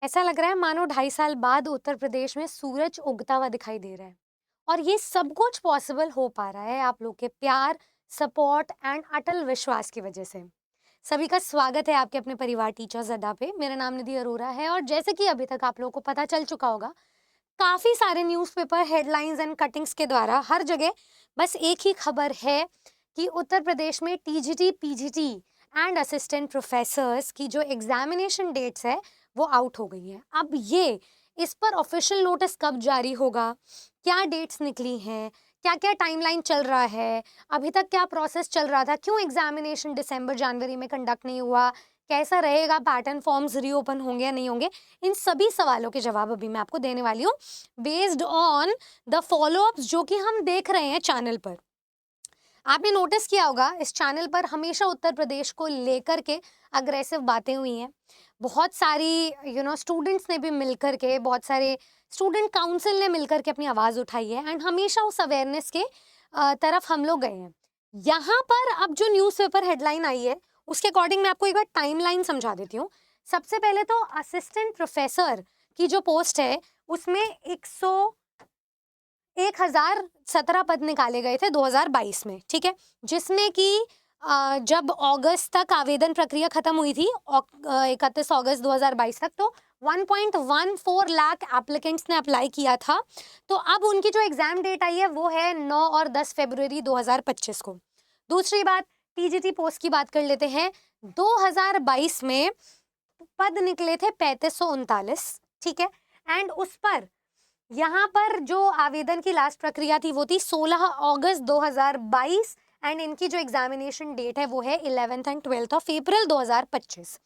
ऐसा लग रहा है मानो 2.5 साल बाद उत्तर प्रदेश में सूरज उगता हुआ दिखाई दे रहा है। और ये सब कुछ पॉसिबल हो पा रहा है आप लोग के प्यार, सपोर्ट एंड अटल विश्वास की वजह से। सभी का स्वागत है आपके अपने परिवार टीचर्स अड्डा पे। मेरा नाम निधि अरोरा है और जैसे कि अभी तक आप लोगों को पता चल चुका होगा, काफी सारे न्यूज़पेपर हेडलाइंस एंड कटिंग्स के द्वारा हर जगह बस एक ही खबर है कि उत्तर प्रदेश में TGT, PGT and assistant professors की जो एग्जामिनेशन डेट्स है वो आउट हो गई है। अब ये इस पर ऑफिशियल नोटिस कब जारी होगा, क्या डेट्स निकली हैं, क्या क्या टाइमलाइन चल रहा है, अभी तक क्या प्रोसेस चल रहा था, क्यों एग्जामिनेशन दिसंबर जनवरी में कंडक्ट नहीं हुआ, कैसा रहेगा, पैटर्न फॉर्म्स रीओपन होंगे या नहीं होंगे, इन सभी सवालों के जवाब अभी मैं आपको देने वाली हूँ बेस्ड ऑन द फॉलोअप्स जो कि हम देख रहे हैं चैनल पर। आपने नोटिस किया होगा इस चैनल पर हमेशा उत्तर प्रदेश को लेकर के अग्रेसिव बातें हुई हैं। बहुत सारी स्टूडेंट्स ने भी मिलकर के, बहुत सारे स्टूडेंट काउंसिल ने मिलकर के अपनी आवाज़ उठाई है एंड हमेशा उस अवेयरनेस के तरफ हम लोग गए हैं। यहाँ पर अब जो न्यूज़पेपर हेडलाइन आई है उसके अकॉर्डिंग मैं आपको एक बार टाइमलाइन समझा देती हूँ। सबसे पहले तो असिस्टेंट प्रोफेसर की जो पोस्ट है उसमें 1017 पद निकाले गए थे 2022 में, ठीक है? जिसमें कि जब अगस्त तक आवेदन प्रक्रिया खत्म हुई थी, 31 अगस्त 2022 तक, तो 1.14 लाख एप्लीकेंट्स ने अप्लाई किया था। तो अब उनकी जो एग्जाम डेट आई है वो है 9 और 10 फरवरी 2025 को। दूसरी बात, टीजीटी पोस्ट की बात कर लेते हैं। 2022 में पद निकले थे 3539, ठीक है? एंड उस पर यहाँ पर जो आवेदन की लास्ट प्रक्रिया थी वो थी 16 अगस्त 2022 एंड इनकी जो एग्जामिनेशन डेट है वो है 11th and 12th of April 2025।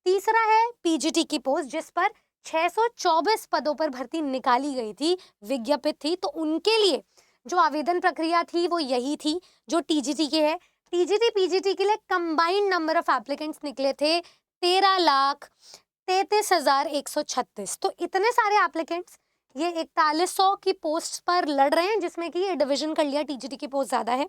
तीसरा है पीजीटी की पोस्ट जिस पर 624 पदों पर भर्ती निकाली गई थी, विज्ञापित थी। तो उनके लिए जो आवेदन प्रक्रिया थी वो यही थी जो टीजीटी के है। टीजीटी पीजीटी के लिए कंबाइंड नंबर ऑफ एप्लीकेंट्स निकले थे 13,33,136। तो इतने सारे एप्लीकेंट्स ये 4100 की पोस्ट पर लड़ रहे हैं, जिसमें कि ये डिवीजन कर लिया, टीजीटी की पोस्ट ज्यादा है,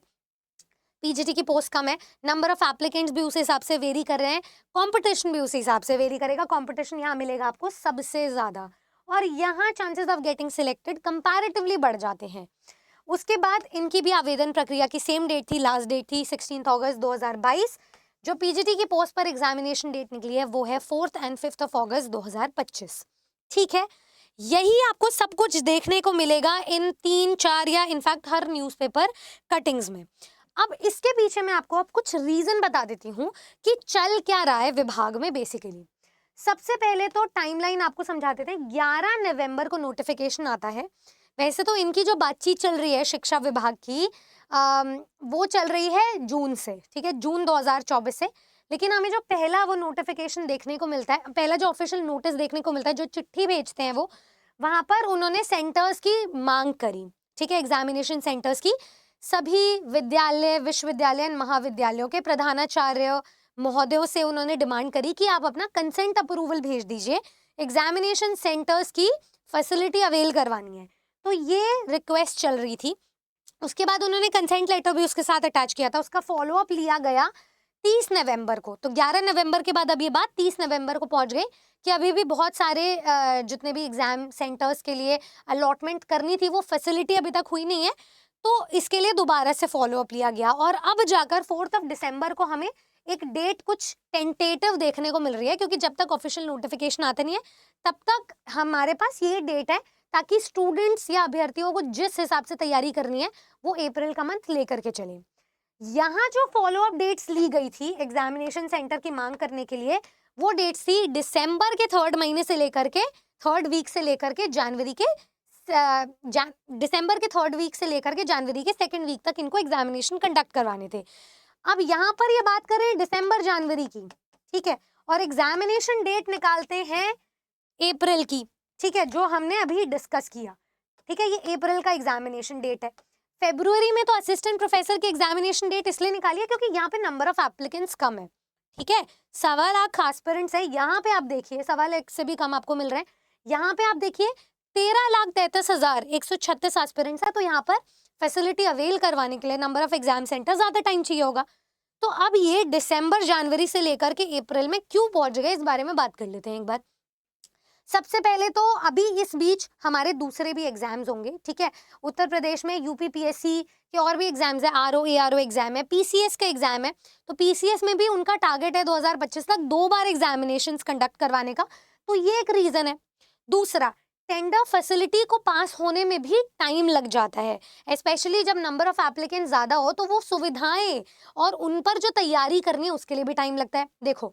पीजीटी की पोस्ट कम है। नंबर ऑफ एप्लीकेंट्स भी उस हिसाब से वेरी कर रहे हैं, कंपटीशन भी उस हिसाब से वेरी करेगा। कंपटीशन यहाँ मिलेगा आपको सबसे ज्यादा और यहाँ chances of getting selected comparatively बढ़ जाते हैं। उसके बाद इनकी भी आवेदन प्रक्रिया की सेम डेट थी, लास्ट डेट थी 16 अगस्त 2022। जो पीजीटी की पोस्ट पर एग्जामिनेशन डेट निकली है वो है 4th एंड 5th ऑफ अगस्त 2025, ठीक है? यही आपको सब कुछ देखने को मिलेगा इन 3-4 या इनफैक्ट हर न्यूज़पेपर कटिंग्स में। अब इसके पीछे मैं आपको अब कुछ रीजन बता देती हूँ कि चल क्या रहा है विभाग में बेसिकली। सबसे पहले तो टाइमलाइन आपको समझा देते हैं। 11 नवंबर को नोटिफिकेशन आता है। वैसे तो इनकी जो बातचीत चल रही है शिक्षा विभाग की, वो चल रही है जून से, ठीक है, जून 2024 से। लेकिन हमें जो पहला वो नोटिफिकेशन देखने को मिलता है, पहला जो ऑफिशियल नोटिस देखने को मिलता है, जो चिट्ठी भेजते हैं वो, वहां पर उन्होंने सेंटर्स की मांग करी, ठीक है, एग्जामिनेशन सेंटर्स की। सभी विद्यालय, विश्वविद्यालय, महाविद्यालयों के प्रधानाचार्य महोदयों से उन्होंने डिमांड करी कि आप अपना कंसेंट अप्रूवल भेज दीजिए, एग्जामिनेशन सेंटर्स की फैसिलिटी अवेल करवानी है। तो ये रिक्वेस्ट चल रही थी। उसके बाद उन्होंने कंसेंट लेटर भी उसके साथ अटैच किया था, उसका फॉलोअप लिया गया 30 नवंबर को। तो 11 नवंबर के बाद अब ये बात 30 नवंबर को पहुंच गई कि अभी भी बहुत सारे जितने भी एग्जाम सेंटर्स के लिए अलॉटमेंट करनी थी वो फैसिलिटी अभी तक हुई नहीं है। तो इसके लिए दोबारा से फॉलोअप लिया गया और अब जाकर 4th ऑफ दिसंबर को हमें एक डेट कुछ टेंटेटिव देखने को मिल रही है, क्योंकि जब तक ऑफिशियल नोटिफिकेशन आते नहीं है तब तक हमारे पास ये डेट है, ताकि स्टूडेंट्स या अभ्यर्थियों को जिस हिसाब से तैयारी करनी है वो अप्रैल का मंथ लेकर के चले। यहाँ जो फॉलोअप डेट्स ली गई थी एग्जामिनेशन सेंटर की मांग करने के लिए, वो डेट्स थी दिसंबर के 3rd महीने से लेकर के 3rd वीक से लेकर के जनवरी के दिसंबर के 3rd वीक से लेकर के जनवरी के 2nd वीक तक इनको एग्जामिनेशन कंडक्ट करवाने थे। अब यहाँ पर ये बात करें दिसंबर जनवरी की, ठीक है, और एग्जामिनेशन डेट निकालते हैं अप्रैल की, ठीक है, जो हमने अभी डिस्कस किया, ठीक है, ये अप्रैल का एग्जामिनेशन डेट है। फरवरी में तो असिस्टेंट प्रोफेसर की एग्जामिनेशन डेट इसलिए निकाली है क्योंकि यहाँ पे नंबर ऑफ एप्लीकेंट्स कम है, ठीक है, 1.25 लाख एस्पिरेंट्स है। यहाँ पे आप देखिए 1.25 लाख से भी कम आपको मिल रहे हैं। यहाँ पे आप देखिए 13,33,136 एस्पिरेंट्स है। तो यहाँ पर फैसिलिटी अवेल करवाने के लिए नंबर ऑफ एग्जाम सेंटर ज्यादा टाइम चाहिए होगा। तो अब ये दिसंबर जनवरी से लेकर के अप्रैल में क्यों पहुंच गए, इस बारे में बात कर लेते हैं एक बार। सबसे पहले तो अभी इस बीच हमारे दूसरे भी एग्जाम्स होंगे, ठीक है। उत्तर प्रदेश में यूपीपीएससी के और भी एग्जाम्स है, आरओ एआरओ एग्जाम है, पीसीएस का एग्जाम है। तो पीसीएस में भी उनका टारगेट है 2025 तक 2 बार एग्जामिनेशंस कंडक्ट करवाने का, तो ये एक रीजन है। दूसरा, टेंडर फैसिलिटी को पास होने में भी टाइम लग जाता है, स्पेशली जब नंबर ऑफ एप्लीकेंट ज्यादा हो तो वो सुविधाएं और उन पर जो तैयारी करनी है उसके लिए भी टाइम लगता है। देखो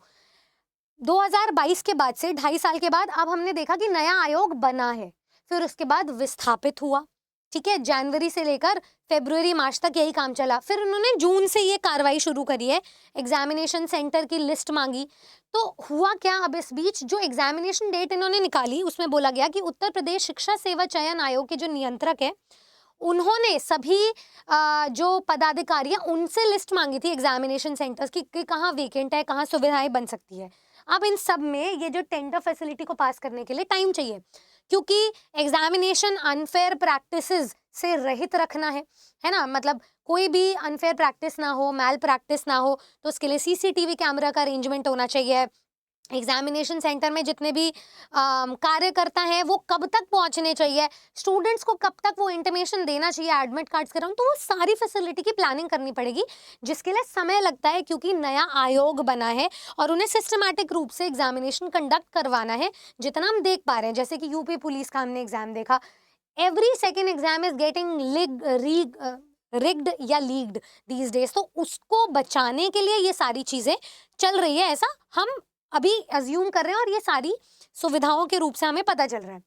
2022 के बाद से 2.5 साल के बाद अब हमने देखा कि नया आयोग बना है, फिर उसके बाद विस्थापित हुआ, ठीक है। जनवरी से लेकर फरवरी मार्च तक यही काम चला, फिर उन्होंने जून से ये कार्रवाई शुरू करी है, एग्जामिनेशन सेंटर की लिस्ट मांगी। तो हुआ क्या, अब इस बीच जो एग्जामिनेशन डेट इन्होंने निकाली उसमें बोला गया कि उत्तर प्रदेश शिक्षा सेवा चयन आयोग के जो नियंत्रक है उन्होंने सभी जो पदाधिकारी हैं उनसे लिस्ट मांगी थी एग्जामिनेशन सेंटर्स की कि कहाँ वेकेंट है, कहाँ सुविधाएं बन सकती है। अब इन सब में ये जो टेंडर फैसिलिटी को पास करने के लिए टाइम चाहिए, क्योंकि एग्जामिनेशन अनफेयर प्रैक्टिसेस से रहित रखना है ना, मतलब कोई भी अनफेयर प्रैक्टिस ना हो, मैल प्रैक्टिस ना हो, तो उसके लिए सीसीटीवी कैमरा का अरेंजमेंट होना चाहिए। एग्जामिनेशन सेंटर में जितने भी कार्यकर्ता हैं वो कब तक पहुंचने चाहिए, स्टूडेंट्स को कब तक वो इंटीमेशन देना चाहिए एडमिट कार्ड्स के राउंड, तो वो सारी फैसिलिटी की प्लानिंग करनी पड़ेगी, जिसके लिए समय लगता है क्योंकि नया आयोग बना है और उन्हें सिस्टमैटिक रूप से एग्जामिनेशन कंडक्ट करवाना है। जितना हम देख पा रहे हैं, जैसे कि यूपी पुलिस का हमने एग्जाम देखा, every second exam is getting rigged या लीक्ड दीज डेज, तो उसको बचाने के लिए ये सारी चीजें चल रही है, ऐसा हम अभी अज्यूम कर रहे हैं और ये सारी सुविधाओं के रूप से हमें पता चल रहा है।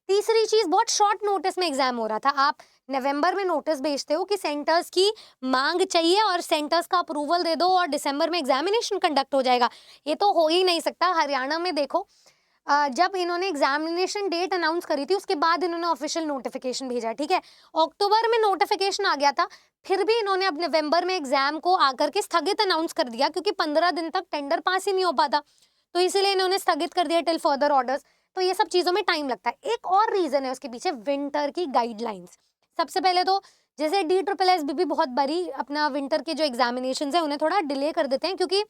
तीसरी चीज, बहुत शॉर्ट नोटिस में एग्जाम हो रहा था, आप नवंबर में नोटिस भेजते हो कि सेंटर्स की मांग चाहिए और सेंटर्स का अप्रूवल दे दो और दिसंबर में एग्जामिनेशन कंडक्ट हो जाएगा, ये तो हो ही नहीं सकता। हरियाणा में देखो, जब इन्होंने एग्जामिनेशन डेट अनाउंस करी थी उसके बाद इन्होंने ऑफिशियल नोटिफिकेशन भेजा, ठीक है। अक्टूबर में नोटिफिकेशन आ गया था, फिर भी इन्होंने अब नवंबर में एग्जाम को आकर के स्थगित अनाउंस कर दिया, क्योंकि 15 दिन तक टेंडर पास ही नहीं हो पाता, तो इसीलिए इन्होंने स्थगित कर दिया टिल फर्दर ऑर्डर्स। तो ये सब चीजों में टाइम लगता है। एक और रीजन है उसके पीछे, विंटर की गाइडलाइंस। सबसे पहले तो जैसे DSSS भी बहुत बारी अपना विंटर के जो एग्जामिनेशन है उन्हें थोड़ा डिले कर देते हैं, क्योंकि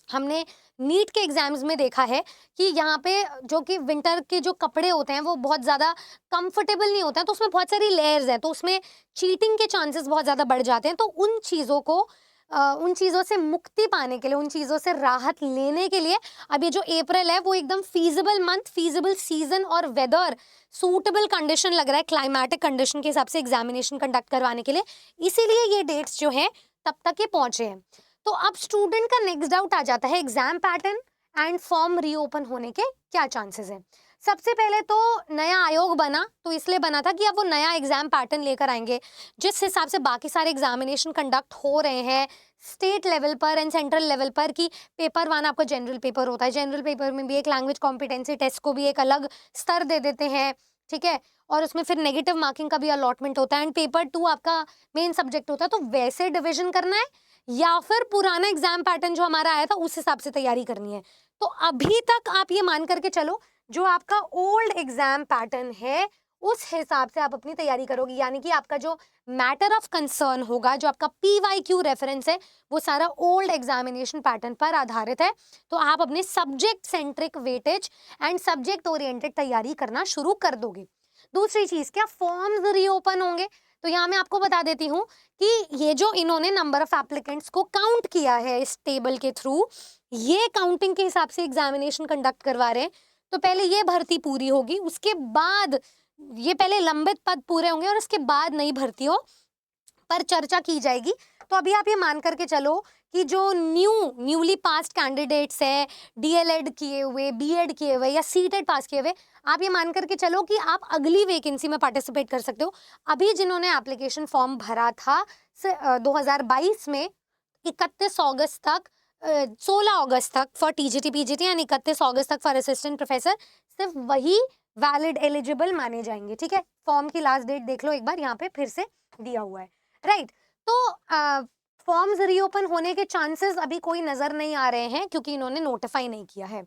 हमने नीट के एग्जाम्स में देखा है कि यहाँ पे जो कि विंटर के जो कपड़े होते हैं वो बहुत ज़्यादा कंफर्टेबल नहीं होते हैं, तो उसमें बहुत सारी लेयर्स हैं, तो उसमें चीटिंग के चांसेस बहुत ज़्यादा बढ़ जाते हैं। तो उन चीज़ों को उन चीज़ों से मुक्ति पाने के लिए, उन चीज़ों से राहत लेने के लिए अब ये जो अप्रैल है वो एकदम फीजिबल मंथ, फीजिबल सीजन और वेदर सूटेबल कंडीशन लग रहा है, क्लाइमेटिक कंडीशन के हिसाब से एग्जामिनेशन कंडक्ट करवाने के लिए, इसीलिए ये डेट्स जो हैं तब तक ये पहुंचे हैं। तो अब स्टूडेंट का नेक्स्ट डाउट आ जाता है, exam pattern and form reopen होने के क्या चांसेस हैं। सबसे पहले तो नया आयोग बना तो इसलिए बना था कि अब वो नया एग्जाम पैटर्न लेकर आएंगे, जिस हिसाब से बाकी सारे एग्जामिनेशन कंडक्ट हो रहे हैं स्टेट लेवल पर एंड सेंट्रल लेवल पर, कि पेपर 1 आपका जनरल पेपर होता है, जनरल पेपर में भी एक लैंग्वेज कॉम्पिटेंसी टेस्ट को भी एक अलग स्तर दे देते हैं, ठीक है, और उसमें फिर नेगेटिव मार्किंग का भी अलॉटमेंट होता है, एंड पेपर 2 आपका मेन सब्जेक्ट होता है। तो वैसे डिविजन करना है या फिर पुराना एग्जाम पैटर्न जो हमारा आया था उस हिसाब से तैयारी करनी है। तो अभी तक आप ये मान करके चलो, जो आपका ओल्ड एग्जाम पैटर्न है उस हिसाब से आप अपनी तैयारी करोगे, यानी कि आपका जो मैटर ऑफ कंसर्न होगा, जो आपका PYQ रेफरेंस है, वो सारा ओल्ड एग्जामिनेशन पैटर्न पर आधारित है। तो आप अपने subject centric weightage and subject oriented तैयारी करना शुरू कर दोगे। दूसरी चीज, क्या फॉर्म्स रीओपन होंगे? तो यहाँ मैं आपको बता देती हूँ कि ये जो इन्होंने नंबर ऑफ एप्लीकेंट्स को काउंट किया है इस टेबल के थ्रू, ये काउंटिंग के हिसाब से एग्जामिनेशन कंडक्ट करवा रहे हैं। तो पहले ये भर्ती पूरी होगी, उसके बाद ये पहले लंबित पद पूरे होंगे और उसके बाद नई भर्तियों पर चर्चा की जाएगी। तो अभी आप ये मान करके चलो कि जो न्यूली पास्ड कैंडिडेट्स हैं, DLED किए हुए, BEd किए हुए या CTET पास किए हुए, आप ये मान करके चलो कि आप अगली वैकेंसी में पार्टिसिपेट कर सकते हो। अभी जिन्होंने एप्लीकेशन फॉर्म भरा था 2022 में, 31 अगस्त तक 16 अगस्त तक फॉर TGT PGT एंड 31 अगस्त तक फॉर असिस्टेंट प्रोफेसर, सिर्फ वही वैलिड एलिजिबल माने जाएंगे, ठीक है। फॉर्म की लास्ट डेट देख लो एक बार, यहाँ पे फिर से दिया हुआ है, राइट। तो फॉर्म्स रीओपन होने के चांसेस अभी कोई नजर नहीं आ रहे हैं, क्योंकि इन्होंने नोटिफाई नहीं किया है।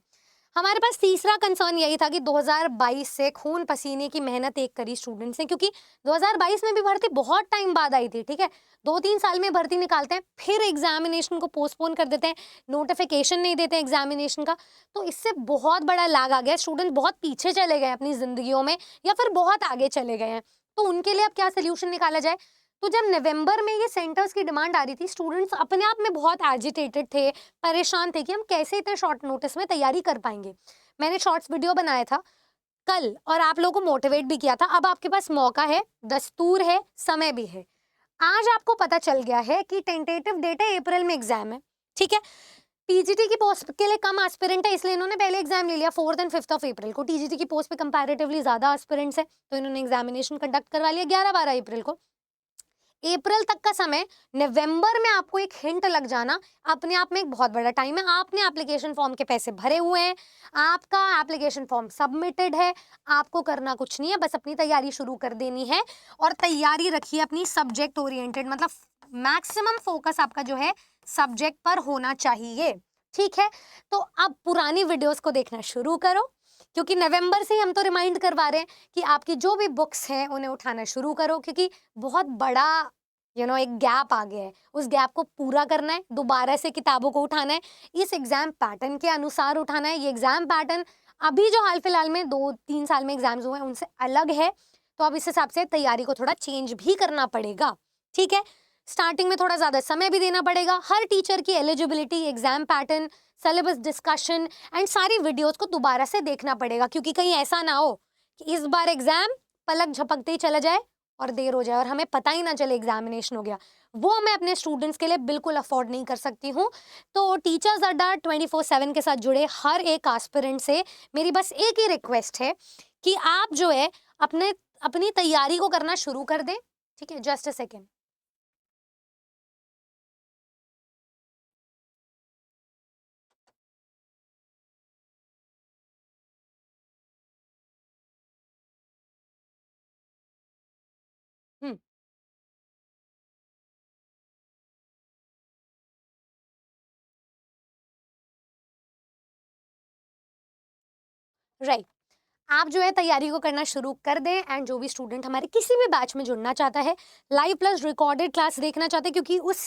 हमारे पास तीसरा कंसर्न यही था कि 2022 से खून पसीने की मेहनत एक करी स्टूडेंट्स ने, क्योंकि 2022 में भी भर्ती बहुत टाइम बाद आई थी, ठीक है। 2-3 साल में भर्ती निकालते हैं, फिर एग्जामिनेशन को पोस्टपोन कर देते हैं, नोटिफिकेशन नहीं देते एग्जामिनेशन का, तो इससे बहुत बड़ा लैग आ गया। स्टूडेंट बहुत पीछे चले गए अपनी जिंदगियों में, या फिर बहुत आगे चले गए हैं। तो उनके लिए अब क्या सोल्यूशन निकाला जाए? तो जब नवंबर में ये सेंटर्स की डिमांड आ रही थी, स्टूडेंट्स अपने आप में बहुत एजिटेटेड थे, परेशान थे कि हम कैसे इतने शॉर्ट नोटिस में तैयारी कर पाएंगे। मैंने शॉर्ट्स वीडियो बनाया था कल और आप लोगों को मोटिवेट भी किया था। अब आपके पास मौका है, दस्तूर है, समय भी है। आज आपको पता चल गया है कि टेंटेटिव डेट है, अप्रैल में एग्जाम है, ठीक है। पीजीटी की पोस्ट के लिए कम एस्पिरेंट है, इसलिए इन्होंने पहले एग्जाम ले लिया 4th and 5th of April को। टीजीटी की पोस्ट पे कंपैरेटिवली ज्यादा एस्पिरेंट्स है, तो इन्होंने एग्जामिनेशन कंडक्ट करवा लिया 11-12 अप्रैल को। अप्रैल तक का समय, नवंबर में आपको एक हिंट लग जाना अपने आप में एक बहुत बड़ा टाइम है। आपने एप्लीकेशन फॉर्म के पैसे भरे हुए हैं, आपका एप्लीकेशन फॉर्म सबमिटेड है, आपको करना कुछ नहीं है, बस अपनी तैयारी शुरू कर देनी है। और तैयारी रखिए अपनी सब्जेक्ट ओरिएंटेड, मतलब मैक्सिमम फोकस आपका जो है सब्जेक्ट पर होना चाहिए, ठीक है। तो अब पुरानी वीडियोस को देखना शुरू करो, क्योंकि नवंबर से ही हम तो रिमाइंड करवा रहे हैं कि आपकी जो भी बुक्स हैं उन्हें उठाना शुरू करो, क्योंकि बहुत बड़ा एक गैप आ गया है। उस गैप को पूरा करना है, दोबारा से किताबों को उठाना है, इस एग्जाम पैटर्न के अनुसार उठाना है। ये एग्जाम पैटर्न अभी जो हाल फिलहाल में 2-3 साल में एग्जाम्स हुए हैं उनसे अलग है, तो अब इस हिसाब से तैयारी को थोड़ा चेंज भी करना पड़ेगा, ठीक है। स्टार्टिंग में थोड़ा ज्यादा समय भी देना पड़ेगा। हर टीचर की eligibility, exam pattern, syllabus discussion and सारी वीडियोस को दोबारा से देखना पड़ेगा, क्योंकि कहीं ऐसा ना हो कि इस बार एग्जाम पलक झपकते ही चला जाए और देर हो जाए और हमें पता ही ना चले एग्जामिनेशन हो गया। वो मैं अपने स्टूडेंट्स के लिए बिल्कुल अफोर्ड नहीं कर सकती हूँ। तो टीचर्स अड्डा 24/7 के साथ जुड़े हर एक एस्पिरेंट से मेरी बस एक ही रिक्वेस्ट है कि आप जो है अपनी तैयारी को करना शुरू कर दें, ठीक है। Just a second. Hmm, right. आप जो है तैयारी को करना शुरू कर दें, एंड जो भी स्टूडेंट हमारे किसी भी बैच में जुड़ना चाहता है, लाइव प्लस रिकॉर्डेड क्लास देखना चाहते हैं, क्योंकि उस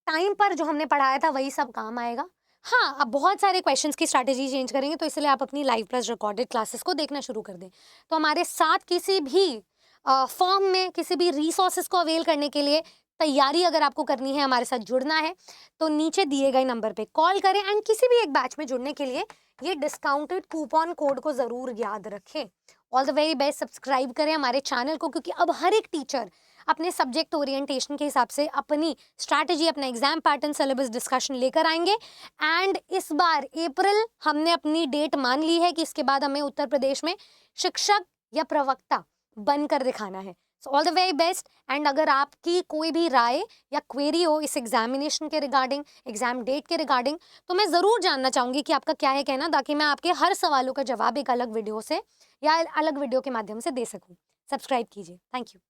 टाइम पर जो हमने पढ़ाया था वही सब काम आएगा। हाँ, अब बहुत सारे क्वेश्चंस की स्ट्रैटेजी चेंज करेंगे, तो इसलिए आप अपनी लाइव प्लस रिकॉर्डेड क्लासेस को देखना शुरू कर दें। तो हमारे साथ किसी भी फॉर्म में किसी भी रिसोर्सेज को अवेल करने के लिए, तैयारी अगर आपको करनी है, हमारे साथ जुड़ना है, तो नीचे दिए गए नंबर पे कॉल करें। एंड किसी भी एक बैच में जुड़ने के लिए ये डिस्काउंटेड कूपन कोड को जरूर याद रखें। All the very best. Subscribe करें हमारे चैनल को, क्योंकि अब हर एक टीचर अपने सब्जेक्ट ओरिएंटेशन के हिसाब से अपनी स्ट्रैटेजी, अपना एग्जाम पैटर्न, सिलेबस डिस्कशन लेकर आएंगे। एंड इस बार अप्रैल हमने अपनी डेट मान ली है कि इसके बाद हमें उत्तर प्रदेश में शिक्षक या प्रवक्ता बनकर दिखाना है। So all the very best. And अगर आपकी कोई भी राय या क्वेरी हो इस एग्जामिनेशन के रिगार्डिंग, एग्जाम डेट के रिगार्डिंग, तो मैं ज़रूर जानना चाहूँगी कि आपका क्या है कहना, ताकि मैं आपके हर सवालों का जवाब एक अलग वीडियो से या अलग वीडियो के माध्यम से दे सकूँ। सब्सक्राइब कीजिए। Thank you.